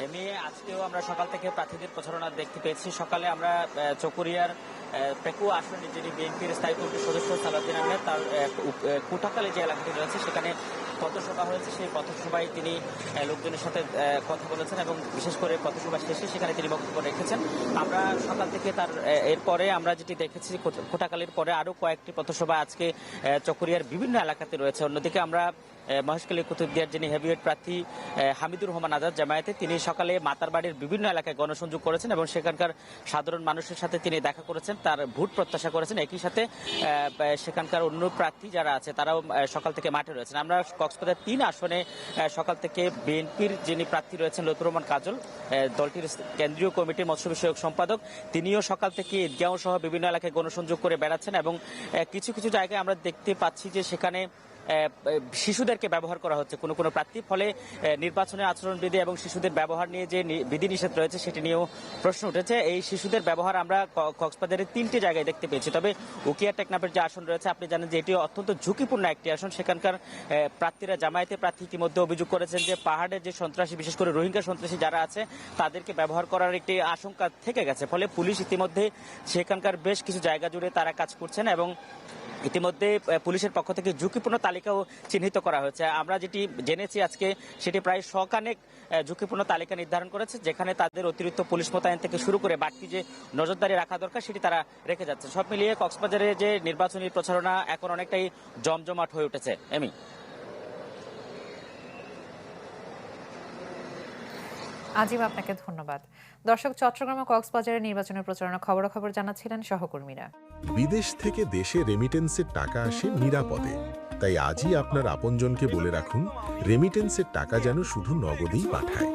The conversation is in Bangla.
এমনি আজকেও আমরা সকাল থেকে প্রার্থীদের প্রচারণা দেখতে পেয়েছি। সকালে আমরা চকরিয়ার পেকু আসনে যিনি বিএনপির স্থায়ী কমিটির সদস্য সালাউদ্দিন আহমেদ তার কুটাকালী যে এলাকাটি রয়েছে সেখানে পথসভা হয়েছে। সেই পথসভায় তিনি লোকজনের সাথে কথা বলেছেন এবং বিশেষ করে পথসভা শেষে সেখানে তিনি বক্তব্য রেখেছেন। আমরা সকাল থেকে তার এরপরে আমরা যেটি দেখেছি কোটাকালীর পরে আরও কয়েকটি পথসভা আজকে চকরিয়ার বিভিন্ন এলাকাতে রয়েছে। অন্যদিকে আমরা মহেশখালী কুতুবদিয়ার যিনি হেভিওয়েট প্রার্থী হামিদুর রহমান আজাদ জামায়াতে তিনি সকালে মাতারবাড়ির বিভিন্ন এলাকায় গণসংযোগ করেছেন এবং সেখানকার সাধারণ মানুষের সাথে তিনি দেখা করেছেন, তার ভোট প্রত্যাশা করেছেন। একই সাথে সেখানকার অন্য প্রার্থী যারা আছে তারাও সকাল থেকে মাঠে রয়েছেন। আমরা কক্সবাজার ৩ আসনে সকাল থেকে বিএনপির যিনি প্রার্থী রয়েছেন লতিফুর রহমান কাজল, দলটির কেন্দ্রীয় কমিটির মৎস্য বিষয়ক সম্পাদক, তিনিও সকাল থেকে ঈদগাঁও সহ বিভিন্ন এলাকায় গণসংযোগ করে বেড়াচ্ছেন এবং কিছু কিছু জায়গায় আমরা দেখতে পাচ্ছি যে সেখানে শিশুদেরকে ব্যবহার করা হচ্ছে কোনো কোনো প্রার্থী, ফলে নির্বাচনের আচরণবিধি এবং শিশুদের ব্যবহার নিয়ে যে বিধিনিষেধ রয়েছে সেটি নিয়েও প্রশ্ন উঠেছে। এই শিশুদের ব্যবহার আমরা কক্সবাজারের 3টি জায়গায় দেখতে পেয়েছি। তবে উকিয়া টেকনাফের যে আসন রয়েছে আপনি জানেন যে এটি অত্যন্ত ঝুঁকিপূর্ণ একটি আসন। সেখানকার প্রার্থীরা জামায়াতে প্রার্থী ইতিমধ্যে অভিযোগ করেছেন যে পাহাড়ের যে সন্ত্রাসী, বিশেষ করে রোহিঙ্গা সন্ত্রাসী যারা আছে তাদেরকে ব্যবহার করার একটি আশঙ্কা থেকে গেছে। ফলে পুলিশ ইতিমধ্যে সেখানকার বেশ কিছু জায়গা জুড়ে তারা কাজ করছেন এবং ইতিমধ্যে পুলিশের পক্ষ থেকে ঝুঁকিপূর্ণ তালিকাও চিহ্নিত করা হয়েছে। আমরা যেটি জেনেছি আজকে সেটি প্রায় 100 খানেক ঝুঁকিপূর্ণ তালিকা নির্ধারণ করেছে, যেখানে তাদের অতিরিক্ত পুলিশ মোতায়েন থেকে শুরু করে বাড়তি যে নজরদারি রাখা দরকার সেটি তারা রেখে যাচ্ছে। সব মিলিয়ে কক্সবাজারে যে নির্বাচনী প্রচারণা এখন অনেকটাই জমজমাট হয়ে উঠেছে। এমি আজিম, আপনাকে ধন্যবাদ। দর্শক, চট্টগ্রাম ও কক্সবাজারের নির্বাচনের প্রচারণা খবরাখবর জানাচ্ছিলেন সহকর্মীরা। বিদেশ থেকে দেশে রেমিটেন্সের টাকা আসে নিরাপদে, তাই আজই আপনার আপনজনকে বলে রাখুন রেমিটেন্সের টাকা যেন শুধু নগদেই পাঠায়।